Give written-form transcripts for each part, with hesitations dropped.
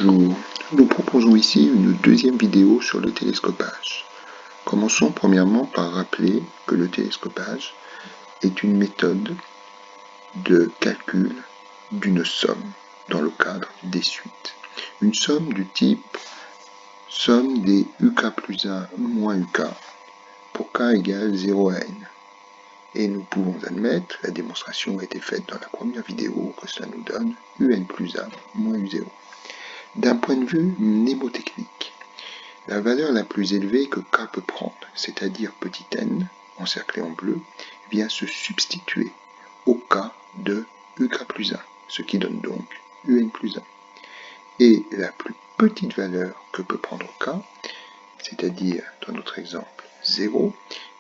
Bonjour, nous proposons ici une deuxième vidéo sur le télescopage. Commençons premièrement par rappeler que le télescopage est une méthode de calcul d'une somme dans le cadre des suites. Une somme du type somme des UK plus 1 moins UK pour k égale 0 à n. Et nous pouvons admettre, la démonstration a été faite dans la première vidéo, que cela nous donne un plus 1 moins u0. D'un point de vue mnémotechnique, la valeur la plus élevée que k peut prendre, c'est-à-dire petit n, encerclé en bleu, vient se substituer au k de uk plus 1, ce qui donne donc un plus 1. Et la plus petite valeur que peut prendre k, c'est-à-dire dans notre exemple 0,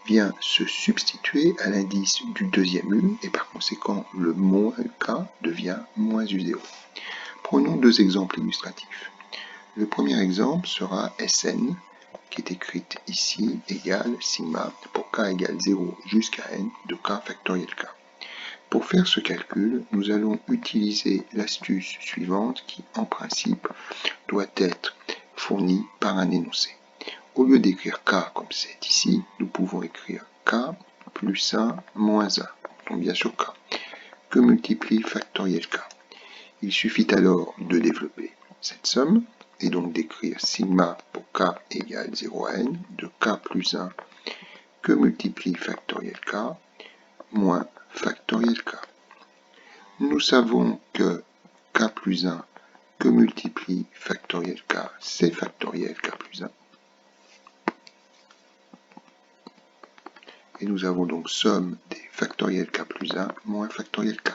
vient se substituer à l'indice du deuxième u, et par conséquent le moins uk devient moins u0. Prenons deux exemples illustratifs. Le premier exemple sera Sn, qui est écrite ici, égale sigma pour k égale 0 jusqu'à n de k factoriel k. Pour faire ce calcul, nous allons utiliser l'astuce suivante qui, en principe, doit être fournie par un énoncé. Au lieu d'écrire k comme c'est ici, nous pouvons écrire k plus 1 moins 1, donc bien sûr k, que multiplie factoriel k. Il suffit alors de développer cette somme, et donc d'écrire sigma pour k égale 0 à n de k plus 1 que multiplie factoriel k moins factoriel k. Nous savons que k plus 1 que multiplie factoriel k, c'est factoriel k plus 1. Et nous avons donc somme des factoriels k plus 1 moins factoriel k.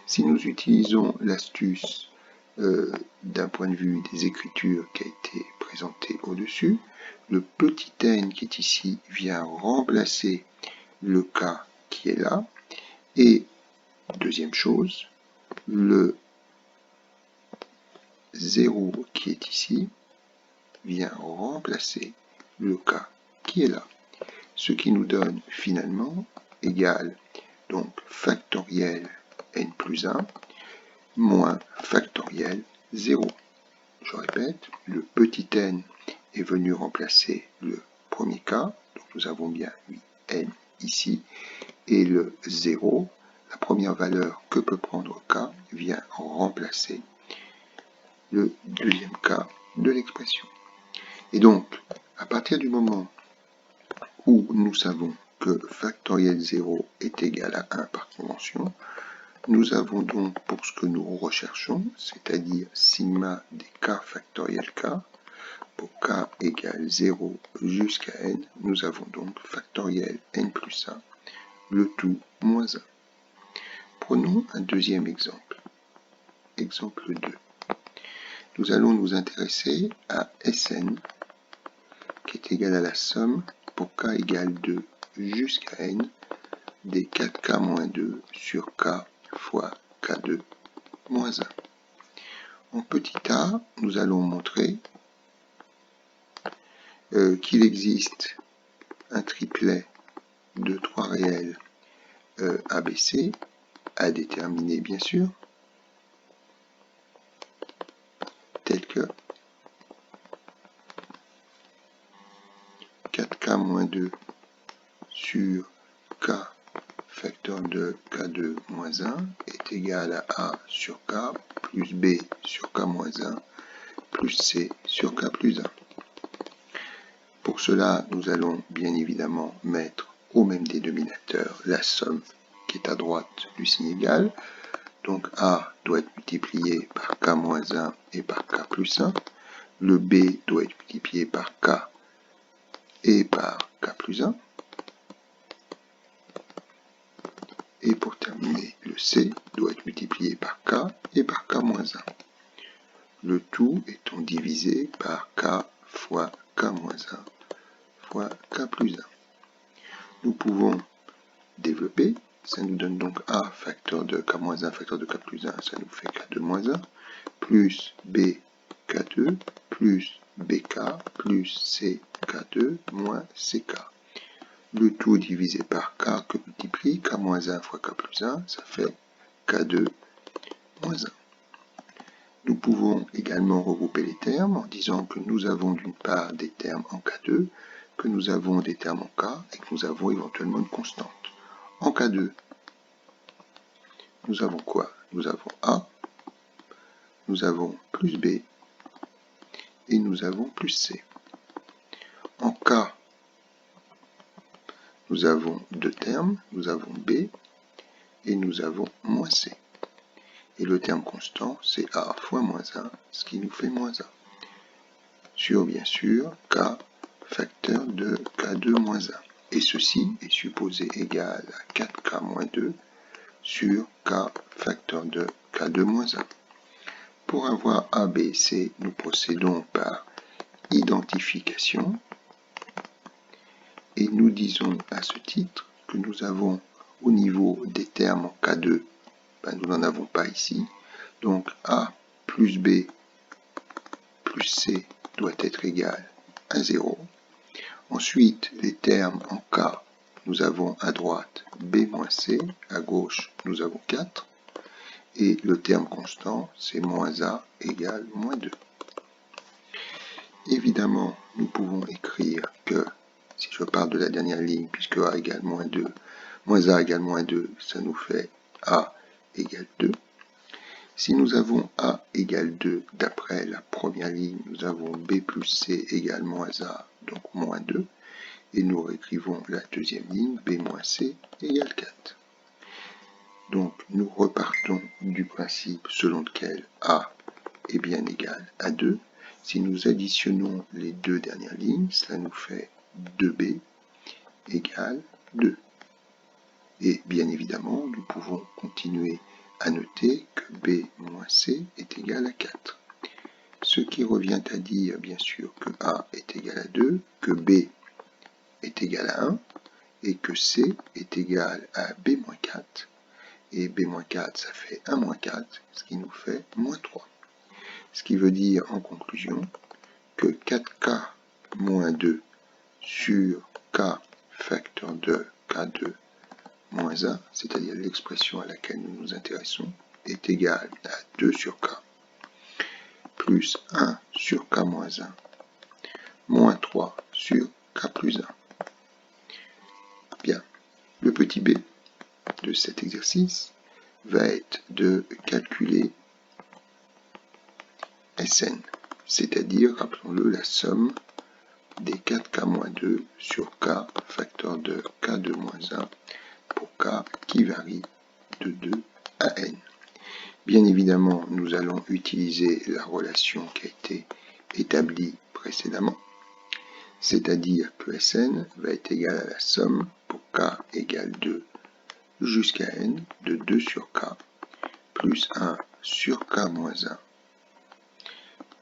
Si nous utilisons l'astuce d'un point de vue des écritures qui a été présenté au-dessus, le petit n qui est ici vient remplacer le k qui est là, et deuxième chose, le 0 qui est ici vient remplacer le k qui est là, ce qui nous donne finalement égal donc factoriel n plus 1 moins factoriel 0. Je répète, le petit n est venu remplacer le premier k, donc nous avons bien 8n ici, et le 0, la première valeur que peut prendre k, vient remplacer le deuxième k de l'expression. Et donc, à partir du moment où nous savons que factoriel 0 est égal à 1 par convention, nous avons donc pour ce que nous recherchons, c'est-à-dire sigma des k factoriel k, pour k égale 0 jusqu'à n, nous avons donc factoriel n plus 1, le tout moins 1. Prenons un deuxième exemple. Exemple 2. Nous allons nous intéresser à Sn, qui est égal à la somme pour k égale 2 jusqu'à n des 4k moins 2 sur k fois k2 moins 1. En petit a, nous allons montrer qu'il existe un triplet de 3 réels ABC, à déterminer bien sûr, tel que 4k moins 2 sur k facteur de k2 moins 1 est égal à a sur k plus b sur k moins 1 plus c sur k plus 1. Pour cela, nous allons bien évidemment mettre au même dénominateur la somme qui est à droite du signe égal. Donc a doit être multiplié par k moins 1 et par k plus 1. Le b doit être multiplié par k et par k plus 1. Et pour terminer, le c doit être multiplié par k et par k moins 1. Le tout étant divisé par k fois k moins 1 fois k plus 1. Nous pouvons développer, ça nous donne donc a facteur de k moins 1 facteur de k plus 1, ça nous fait k2 moins 1, plus b k2 plus bk plus c k2 moins ck. Le tout divisé par k que multiplie k moins 1 fois k plus 1, ça fait k2 moins 1. Nous pouvons pouvons également regrouper les termes en disant que nous avons d'une part des termes en K2, que nous avons des termes en K et que nous avons éventuellement une constante. En K2, nous avons quoi? Nous avons A, nous avons plus B et nous avons plus C. En K, nous avons deux termes, nous avons B et nous avons moins C. Et le terme constant, c'est A fois moins 1, ce qui nous fait moins 1. Sur, bien sûr, K facteur de K2 moins 1. Et ceci est supposé égal à 4K moins 2 sur K facteur de K2 moins 1. Pour avoir A, B et C, nous procédons par identification. Et nous disons à ce titre que nous avons au niveau des termes en K2, nous n'en avons pas ici. Donc A plus B plus C doit être égal à 0. Ensuite, les termes en K, nous avons à droite B moins C, à gauche nous avons 4. Et le terme constant, c'est moins A égale moins 2. Évidemment, nous pouvons écrire que, si je parle de la dernière ligne, puisque A égale moins 2, moins A égale moins 2, ça nous fait A égale 2. Si nous avons A égale 2, d'après la première ligne, nous avons B plus C égale moins A, donc moins 2. Et nous réécrivons la deuxième ligne, B moins C égale 4. Donc nous repartons du principe selon lequel A est bien égal à 2. Si nous additionnons les deux dernières lignes, cela nous fait 2B égale 2. Et bien évidemment, nous pouvons continuer à noter que B moins C est égal à 4. Ce qui revient à dire, bien sûr, que A est égal à 2, que B est égal à 1, et que C est égal à B moins 4. Et B moins 4, ça fait 1 moins 4, ce qui nous fait moins 3. Ce qui veut dire, en conclusion, que 4K moins 2 sur K facteur de K2 moins 1, c'est-à-dire l'expression à laquelle nous nous intéressons, est égal à 2 sur K plus 1 sur K moins 1 moins 3 sur K plus 1. Bien, le petit b de cet exercice va être de calculer Sn, c'est-à-dire, rappelons-le, la somme des 4K-2 sur K facteur de K2-1 pour K qui varie de 2 à N. Bien évidemment, nous allons utiliser la relation qui a été établie précédemment, c'est-à-dire que Sn va être égal à la somme pour K égale 2 jusqu'à N de 2 sur K plus 1 sur K moins 1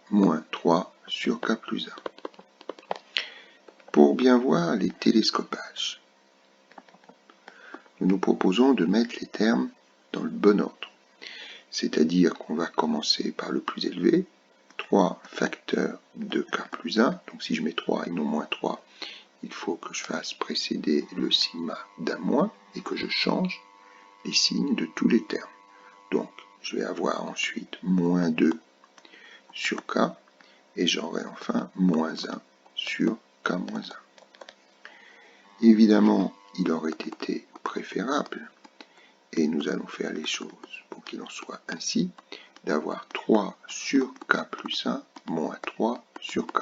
moins 3 sur K plus 1. Pour bien voir les télescopages, nous nous proposons de mettre les termes dans le bon ordre. C'est-à-dire qu'on va commencer par le plus élevé, 3 facteurs de K plus 1. Donc si je mets 3 et non moins 3, il faut que je fasse précéder le sigma d'un moins et que je change les signes de tous les termes. Donc je vais avoir ensuite moins 2 sur K et j'aurai enfin moins 1 sur K moins 1. Évidemment, il aurait été préférable, et nous allons faire les choses pour qu'il en soit ainsi, d'avoir 3 sur K plus 1 moins 3 sur K.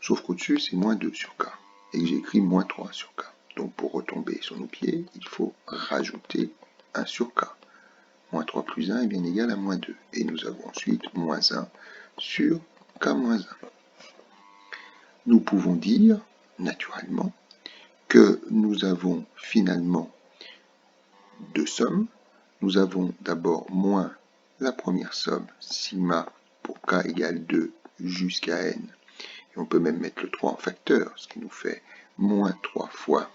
Sauf qu'au-dessus, c'est moins 2 sur K, et que j'ai écrit moins 3 sur K. Donc pour retomber sur nos pieds, il faut rajouter 1 sur K. Moins 3 plus 1 est bien égal à moins 2. Et nous avons ensuite moins 1 sur K moins 1. Nous pouvons dire, naturellement, que nous avons finalement deux sommes. Nous avons d'abord moins la première somme, sigma pour K égale 2 jusqu'à N. Et on peut même mettre le 3 en facteur, ce qui nous fait moins 3 fois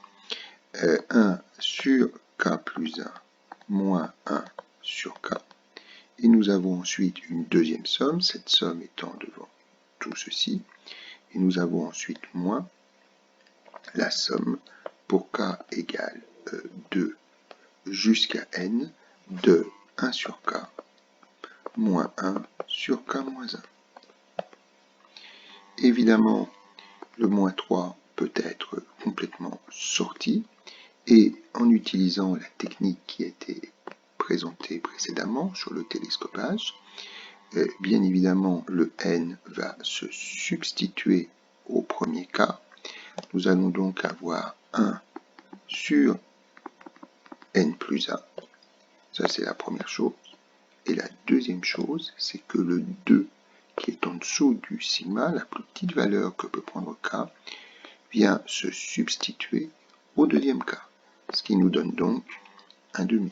1 sur K plus 1 moins 1 sur K. Et nous avons ensuite une deuxième somme, cette somme étant devant tout ceci. Et nous avons ensuite moins la somme pour K égale 2 jusqu'à N de 1 sur K moins 1 sur k moins 1. Évidemment, le moins 3 peut être complètement sorti, et en utilisant la technique qui a été présentée précédemment sur le télescopage, bien évidemment, le n va se substituer au premier cas. Nous allons donc avoir 1 sur n plus 1. Ça, c'est la première chose. Et la deuxième chose, c'est que le 2, qui est en dessous du sigma, la plus petite valeur que peut prendre k, vient se substituer au deuxième cas, ce qui nous donne donc un demi.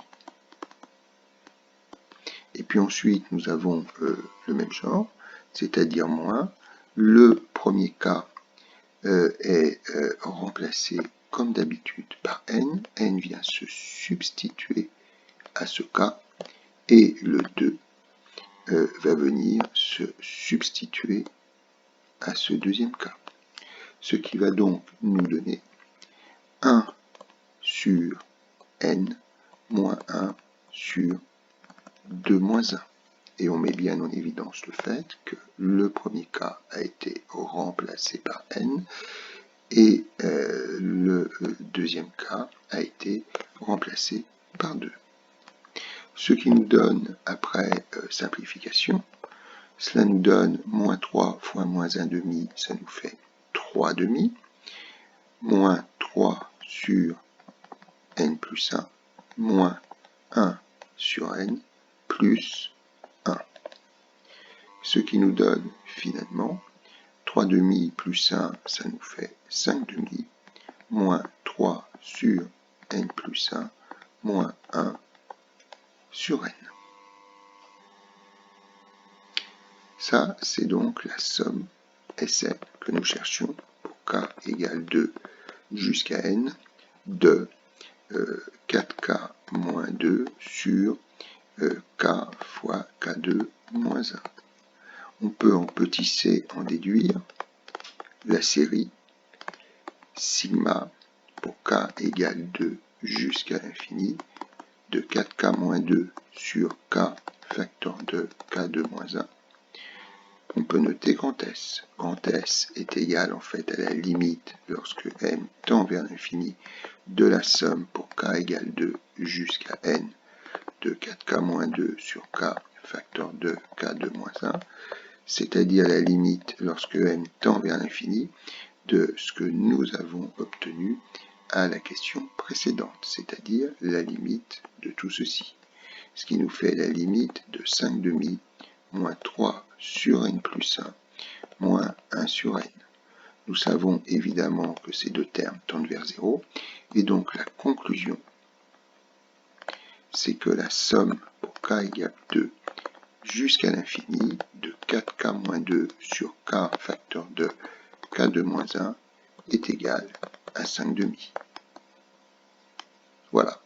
Et puis ensuite, nous avons le même genre, c'est-à-dire moins. Le premier cas est remplacé comme d'habitude par n. N vient se substituer à ce cas. Et le 2 va venir se substituer à ce deuxième cas. Ce qui va donc nous donner 1 sur n moins 1 sur 2 moins 1. Et on met bien en évidence le fait que le premier cas a été remplacé par n et le deuxième cas a été remplacé par 2. Ce qui nous donne, après simplification, cela nous donne moins 3 fois moins 1 demi, ça nous fait 3 demi, moins 3 sur n plus 1, moins 1 sur n, plus 1. Ce qui nous donne finalement 3 demi plus 1, ça nous fait 5 demi, moins 3 sur n plus 1, moins 1 sur n. Ça, c'est donc la somme Sn que nous cherchions pour k égale 2 jusqu'à n de 4k moins 2 sur k fois k2 moins 1. On peut en petit c en déduire la série sigma pour k égale 2 jusqu'à l'infini de 4k moins 2 sur k facteur de k2 moins 1. On peut noter grand S. Grand S est égal en fait à la limite lorsque m tend vers l'infini de la somme pour k égale 2 jusqu'à n de 4k moins 2 sur k facteur de k2 moins 1, c'est-à-dire la limite lorsque m tend vers l'infini de ce que nous avons obtenu à la question précédente, c'est-à-dire la limite de tout ceci. Ce qui nous fait la limite de 5 demi moins 3 sur n plus 1 moins 1 sur n. Nous savons évidemment que ces deux termes tendent vers 0, et donc la conclusion, c'est que la somme pour k égale 2 jusqu'à l'infini de 4k moins 2 sur k facteur de k2 moins 1 est égale à 5 demi. Voilà.